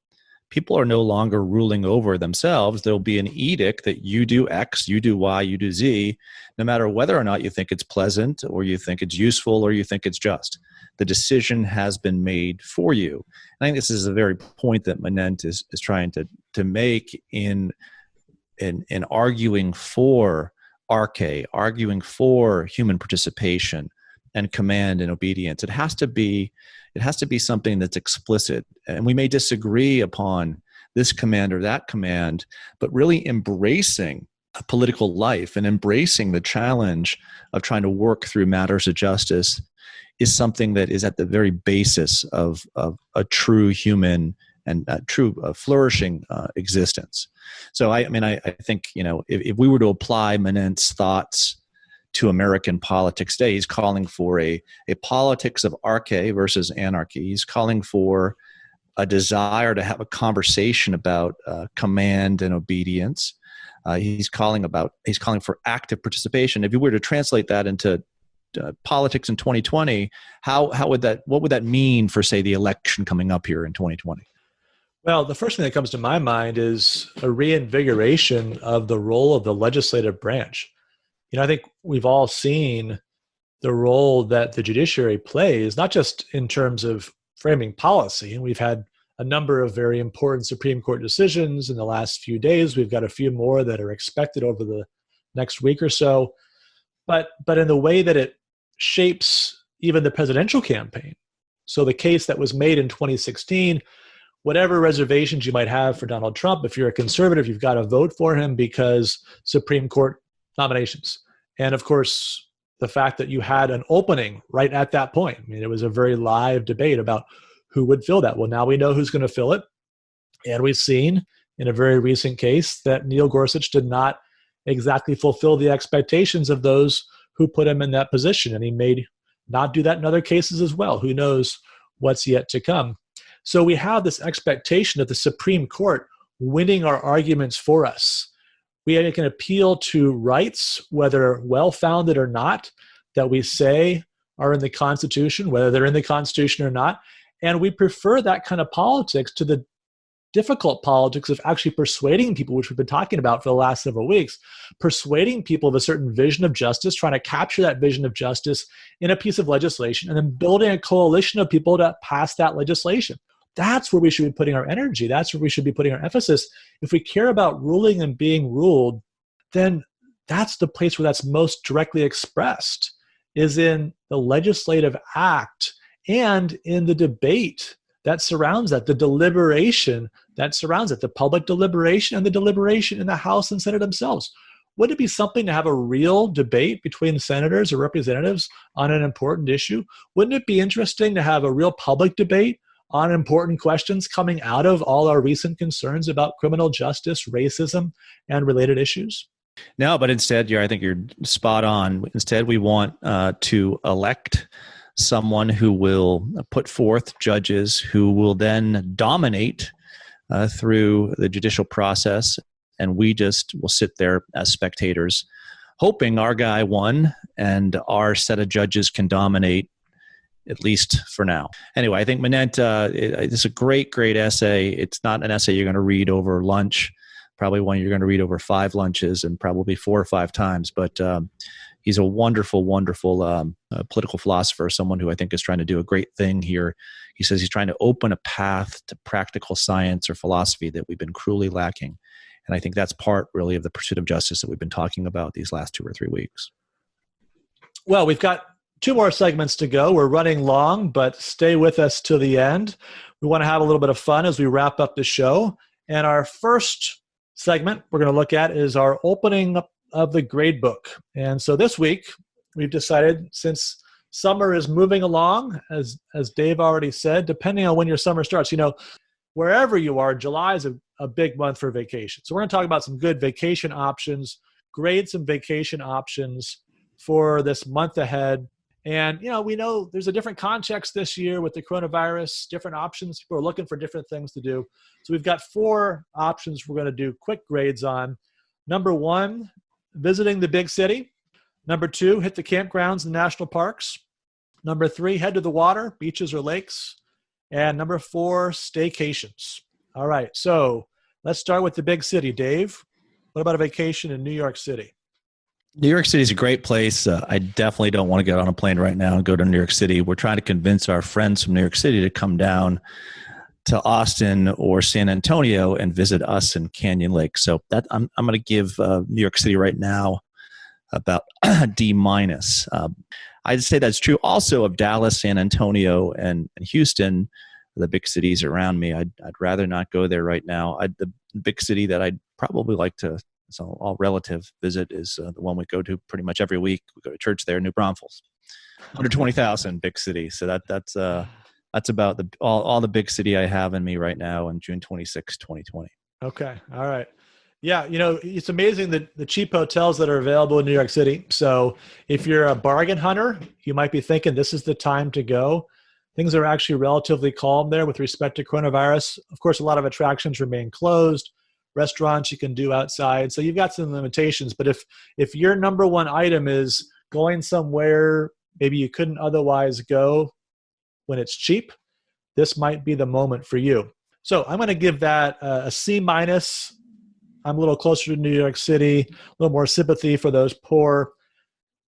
People are no longer ruling over themselves. There'll be an edict that you do X, you do Y, you do Z, no matter whether or not you think it's pleasant or you think it's useful or you think it's just. The decision has been made for you. And I think this is a very point that Manent is trying to make in arguing for RK, arguing for human participation and command and obedience. It has to be something that's explicit. And we may disagree upon this command or that command, but really embracing a political life and embracing the challenge of trying to work through matters of justice is something that is at the very basis of a true human and a true flourishing existence. So I think, if we were to apply Manent's thoughts to American politics today, he's calling for a politics of arche versus anarchy. He's calling for a desire to have a conversation about command and obedience. He's calling for active participation. If you were to translate that into politics in 2020, what would that mean for, say, the election coming up here in 2020? Well, the first thing that comes to my mind is a reinvigoration of the role of the legislative branch. I think we've all seen the role that the judiciary plays, not just in terms of framing policy. And we've had a number of very important Supreme Court decisions in the last few days. We've got a few more that are expected over the next week or so. But in the way that it shapes even the presidential campaign. So the case that was made in 2016, whatever reservations you might have for Donald Trump, if you're a conservative, you've got to vote for him because Supreme Court nominations. And of course, the fact that you had an opening right at that point. It was a very live debate about who would fill that. Well, now we know who's going to fill it. And we've seen in a very recent case that Neil Gorsuch did not exactly fulfill the expectations of those who put him in that position. And he may not do that in other cases as well. Who knows what's yet to come. So we have this expectation of the Supreme Court winning our arguments for us. We can appeal to rights, whether well-founded or not, that we say are in the Constitution, whether they're in the Constitution or not. And we prefer that kind of politics to the difficult politics of actually persuading people, which we've been talking about for the last several weeks, persuading people of a certain vision of justice, trying to capture that vision of justice in a piece of legislation, and then building a coalition of people to pass that legislation. That's where we should be putting our energy. That's where we should be putting our emphasis. If we care about ruling and being ruled, then that's the place where that's most directly expressed, is in the legislative act and in the debate that surrounds that, the deliberation that surrounds it, the public deliberation and the deliberation in the House and Senate themselves. Wouldn't it be something to have a real debate between senators or representatives on an important issue? Wouldn't it be interesting to have a real public debate on important questions coming out of all our recent concerns about criminal justice, racism, and related issues? No, but instead, I think you're spot on. Instead, we want to elect someone who will put forth judges who will then dominate through the judicial process, and we just will sit there as spectators, hoping our guy won and our set of judges can dominate, at least for now. Anyway, I think Manent, it's a great, great essay. It's not an essay you're going to read over lunch, probably one you're going to read over 5 lunches and probably 4 or 5 times. But He's a wonderful, wonderful political philosopher, someone who I think is trying to do a great thing here. He says he's trying to open a path to practical science or philosophy that we've been cruelly lacking. And I think that's part really of the pursuit of justice that we've been talking about these last 2 or 3 weeks. Well, we've got 2 more segments to go. We're running long, but stay with us to the end. We want to have a little bit of fun as we wrap up the show. And our first segment we're going to look at is our opening up of the grade book. And so this week, we've decided, since summer is moving along, as Dave already said, depending on when your summer starts, wherever you are, July is a big month for vacation. So we're going to talk about some good vacation options, grade some vacation options for this month ahead. And, we know there's a different context this year with the coronavirus, different options. People are looking for different things to do. So we've got 4 options we're going to do quick grades on. Number 1, visiting the big city. Number 2, hit the campgrounds and national parks. Number 3, head to the water, beaches or lakes. And number 4, staycations. All right, so let's start with the big city. Dave, what about a vacation in New York City? New York City is a great place. I definitely don't want to get on a plane right now and go to New York City. We're trying to convince our friends from New York City to come down to Austin or San Antonio and visit us in Canyon Lake. So that I'm going to give New York City right now about D-. I'd say that's true also of Dallas, San Antonio, and Houston, the big cities around me. I'd rather not go there right now. The big city that I'd probably like to, so all relative, visit is the one we go to pretty much every week. We go to church there, New Braunfels, 120,000, big city. So that's about all the big city I have in me right now on June 26, 2020. Okay, all right. Yeah, it's amazing that the cheap hotels that are available in New York City. So if you're a bargain hunter, you might be thinking this is the time to go. Things are actually relatively calm there with respect to coronavirus. Of course, a lot of attractions remain closed. Restaurants you can do outside. So you've got some limitations. But if your number one item is going somewhere maybe you couldn't otherwise go when it's cheap, this might be the moment for you. So I'm going to give that a C-. I'm a little closer to New York City, a little more sympathy for those poor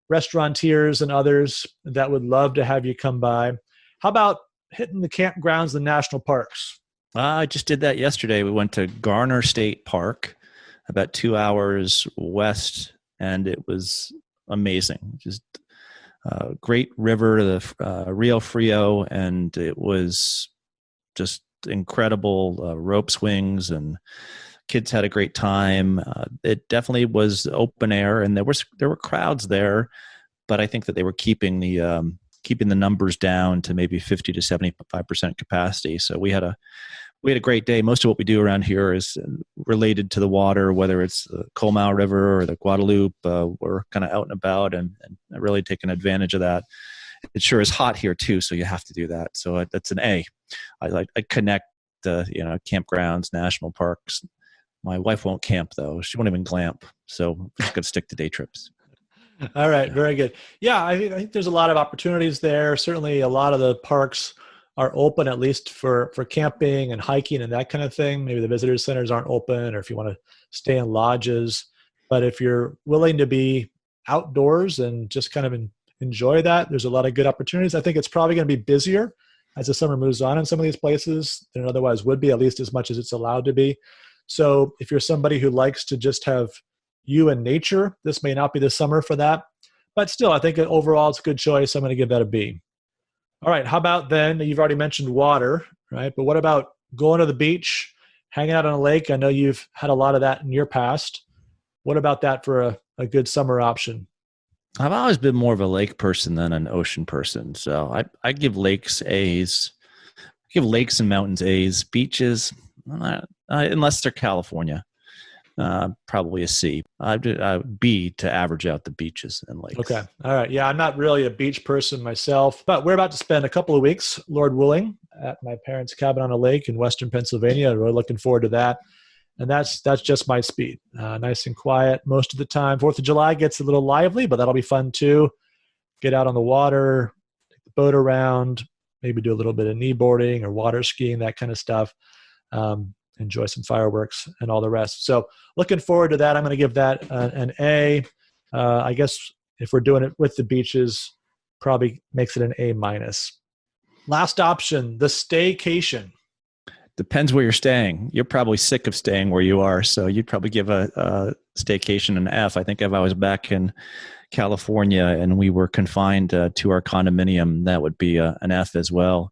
restaurateurs and others that would love to have you come by. How about hitting the campgrounds and national parks? I just did that yesterday. We went to Garner State Park, about 2 hours west, and it was amazing. Just great river, the Rio Frio, and it was just incredible rope swings, and kids had a great time. It definitely was open air, and there were crowds there, but I think that they were keeping the numbers down to maybe 50 to 75% capacity. So we had a great day. Most of what we do around here is related to the water, whether it's the Comal River or the Guadalupe. We're kind of out and about and really taking advantage of that. It sure is hot here too, so you have to do that. So that's an A. I connect campgrounds, national parks. My wife won't camp though; she won't even glamp. So we're just gonna stick to day trips. All right, very good. Yeah, I think there's a lot of opportunities there. Certainly, a lot of the parks are open, at least for camping and hiking and that kind of thing. Maybe the visitor centers aren't open, or if you want to stay in lodges. But if you're willing to be outdoors and just kind of enjoy that, there's a lot of good opportunities. I think it's probably going to be busier as the summer moves on in some of these places than it otherwise would be, at least as much as it's allowed to be. So if you're somebody who likes to just have you and nature, this may not be the summer for that. But still, I think overall it's a good choice. I'm going to give that a B. All right, how about then, you've already mentioned water, right? But what about going to the beach, hanging out on a lake? I know you've had a lot of that in your past. What about that for a good summer option? I've always been more of a lake person than an ocean person. So I give lakes A's. I give lakes and mountains A's. Beaches, unless they're California, probably a C. B to average out the beaches and lakes. Okay. All right. Yeah, I'm not really a beach person myself, but we're about to spend a couple of weeks, Lord willing, at my parents' cabin on a lake in western Pennsylvania. We're looking forward to that. And that's just my speed. Nice and quiet most of the time. 4th of July gets a little lively, but that'll be fun too. Get out on the water, take the boat around, maybe do a little bit of kneeboarding or water skiing, that kind of stuff. Enjoy some fireworks and all the rest. So looking forward to that. I'm going to give that an A. I guess If we're doing it with the beaches, probably makes it an A-. Last option, the staycation. Depends where you're staying. You're probably sick of staying where you are, so you'd probably give a staycation an F. I think if I was back in California and we were confined to our condominium, that would be an F as well.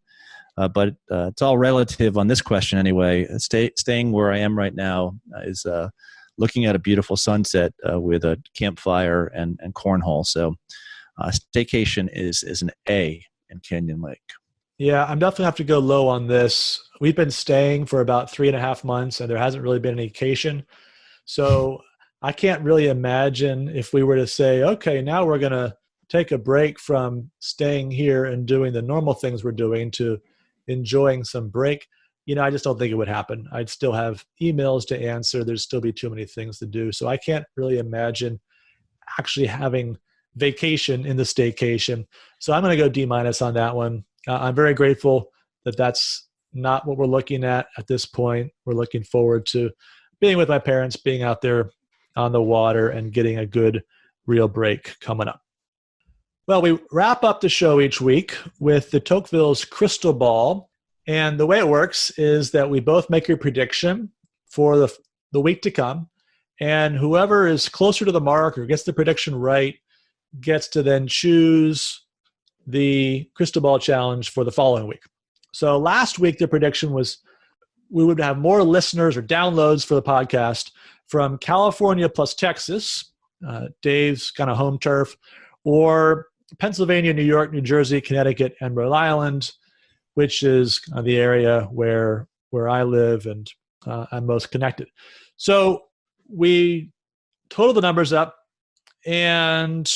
But it's all relative on this question anyway. Staying where I am right now is looking at a beautiful sunset with a campfire and cornhole. So staycation is an A in Canyon Lake. Yeah, I'm definitely have to go low on this. We've been staying for about 3.5 months, and there hasn't really been any vacation. So I can't really imagine if we were to say, okay, now we're going to take a break from staying here and doing the normal things we're doing to enjoying some break. I just don't think it would happen. I'd still have emails to answer. There'd still be too many things to do. So I can't really imagine actually having vacation in the staycation. So I'm going to go D- on that one. I'm very grateful that that's not what we're looking at this point. We're looking forward to being with my parents, being out there on the water, and getting a good, real break coming up. Well, we wrap up the show each week with the Tocqueville's crystal ball. And the way it works is that we both make a prediction for the week to come. And whoever is closer to the mark or gets the prediction right gets to then choose the crystal ball challenge for the following week. So last week, the prediction was we would have more listeners or downloads for the podcast from California plus Texas, Dave's kind of home turf, or Pennsylvania, New York, New Jersey, Connecticut, and Rhode Island, which is the area where I live and I'm most connected. So we totaled the numbers up, and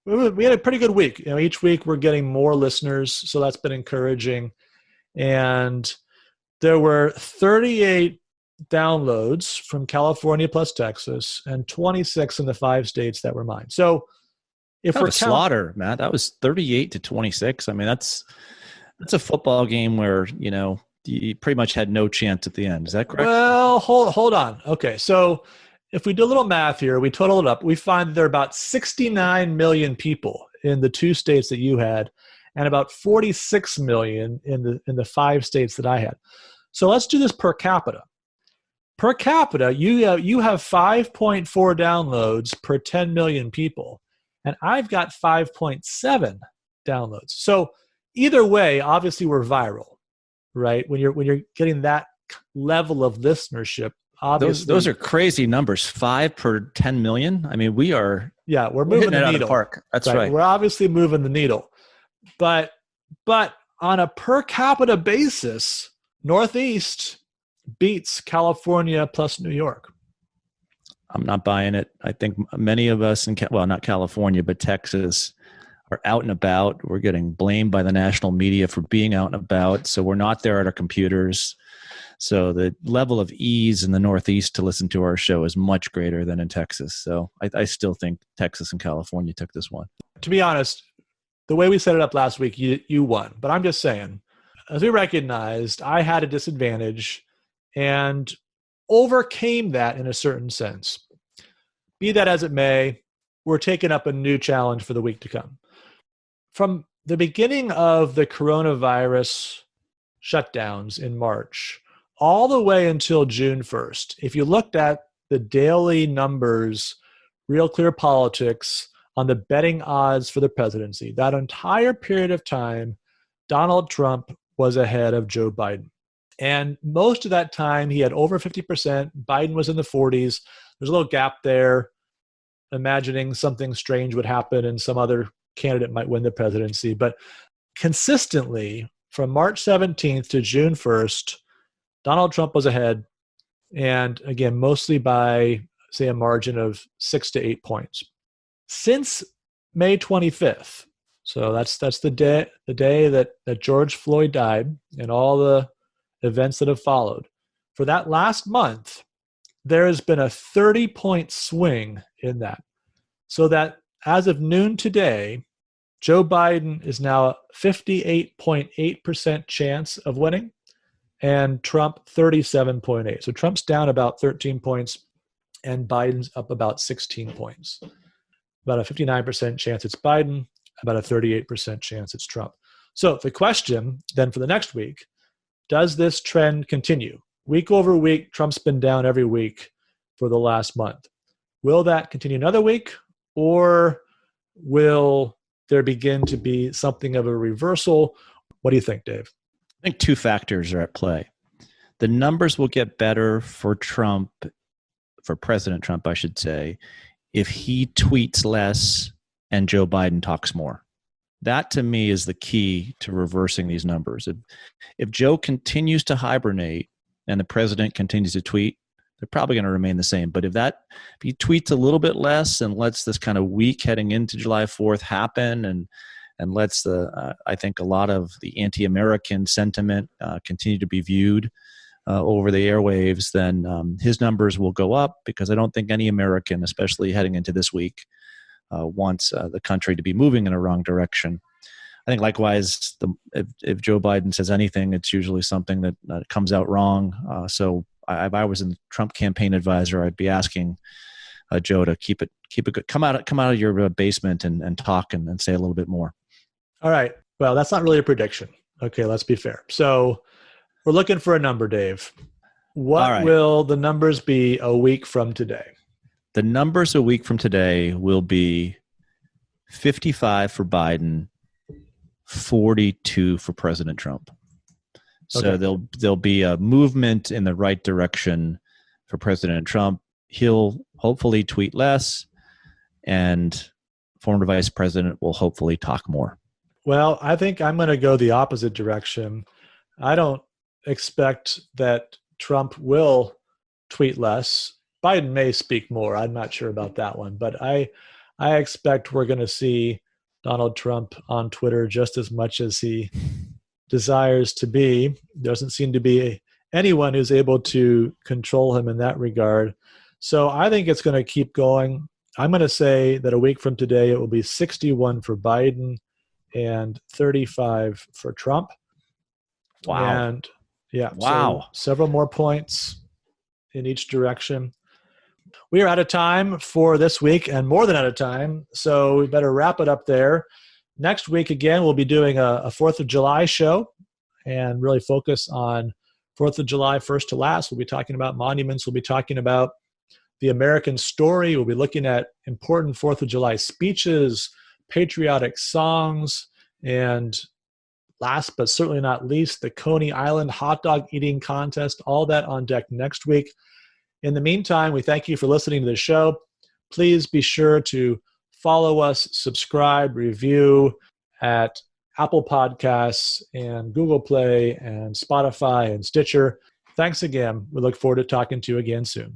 we had a pretty good week. Each week we're getting more listeners, so that's been encouraging. And there were 38 downloads from California plus Texas and 26 in the 5 states that were mine. So if we're slaughter, Matt, that was 38-26. I mean, that's a football game where, you pretty much had no chance at the end. Is that correct? Well, hold on. Okay, so if we do a little math here, we total it up, we find that there are about 69 million people in the 2 states that you had, and about 46 million in the 5 states that I had. So let's do this per capita. Per capita, you have 5.4 downloads per 10 million people, and I've got 5.7 downloads. So either way, obviously we're viral, right? When you're getting that level of listenership, obviously those are crazy numbers. 5 per 10 million. I mean, we're moving the needle. Out of the park. That's right. We're obviously moving the needle, but on a per capita basis, Northeast beats California plus New York. I'm not buying it. I think many of us not California, but Texas are out and about. We're getting blamed by the national media for being out and about. So we're not there at our computers. So the level of ease in the Northeast to listen to our show is much greater than in Texas. So I still think Texas and California took this one. To be honest, the way we set it up last week, you won. But I'm just saying, as we recognized, I had a disadvantage and overcame that in a certain sense. Be that as it may, we're taking up a new challenge for the week to come. From the beginning of the coronavirus shutdowns in March, all the way until June 1st, if you looked at the daily numbers, RealClearPolitics, on the betting odds for the presidency, that entire period of time, Donald Trump was ahead of Joe Biden. And most of that time, he had over 50%. Biden was in the 40s. There's a little gap there, imagining something strange would happen and some other candidate might win the presidency. But consistently, from March 17th to June 1st, Donald Trump was ahead. And again, mostly by, say, a margin of 6 to 8 points. Since May 25th, so that's the day that George Floyd died and all the events that have followed, for that last month, there has been a 30-point swing in that. So that as of noon today, Joe Biden is now a 58.8% chance of winning, and Trump 37.8%. So Trump's down about 13 points, and Biden's up about 16 points. about a 59% chance it's Biden, about a 38% chance it's Trump. So the question then for the next week, does this trend continue? Week over week, Trump's been down every week for the last month. Will that continue another week, or will there begin to be something of a reversal? What do you think, Dave? I think two factors are at play. The numbers will get better for Trump, for President Trump, I should say, if he tweets less and Joe Biden talks more. That, to me, is the key to reversing these numbers. If Joe continues to hibernate and the president continues to tweet, they're probably going to remain the same. But if he tweets a little bit less and lets this kind of week heading into July 4th happen and lets I think a lot of the anti-American sentiment continue to be viewed over the airwaves, then his numbers will go up, because I don't think any American, especially heading into this week, wants the country to be moving in a wrong direction. I think likewise, if Joe Biden says anything, it's usually something that comes out wrong. So if I was a Trump campaign advisor, I'd be asking Joe to keep it good. Come out of your basement and talk and say a little bit more. All right. Well, that's not really a prediction. Okay, let's be fair. So we're looking for a number, Dave. What will the numbers be a week from today? The numbers a week from today will be 55 for Biden, 42 for President Trump. So Okay. there'll be a movement in the right direction for President Trump. He'll hopefully tweet less, and former vice president will hopefully talk more. Well, I think I'm going to go the opposite direction. I don't expect that Trump will tweet less. Biden may speak more. I'm not sure about that one. But I expect we're going to see Donald Trump on Twitter just as much as he desires to be. There doesn't seem to be anyone who's able to control him in that regard. So I think it's going to keep going. I'm going to say that a week from today, it will be 61 for Biden and 35 for Trump. Wow. And yeah, wow. So several more points in each direction. We are out of time for this week, and more than out of time, so we better wrap it up there. Next week, again, we'll be doing a 4th of July show and really focus on 4th of July, first to last. We'll be talking about monuments. We'll be talking about the American story. We'll be looking at important 4th of July speeches, patriotic songs, and last but certainly not least, the Coney Island hot dog eating contest. All that on deck next week. In the meantime, we thank you for listening to the show. Please be sure to follow us, subscribe, review at Apple Podcasts and Google Play and Spotify and Stitcher. Thanks again. We look forward to talking to you again soon.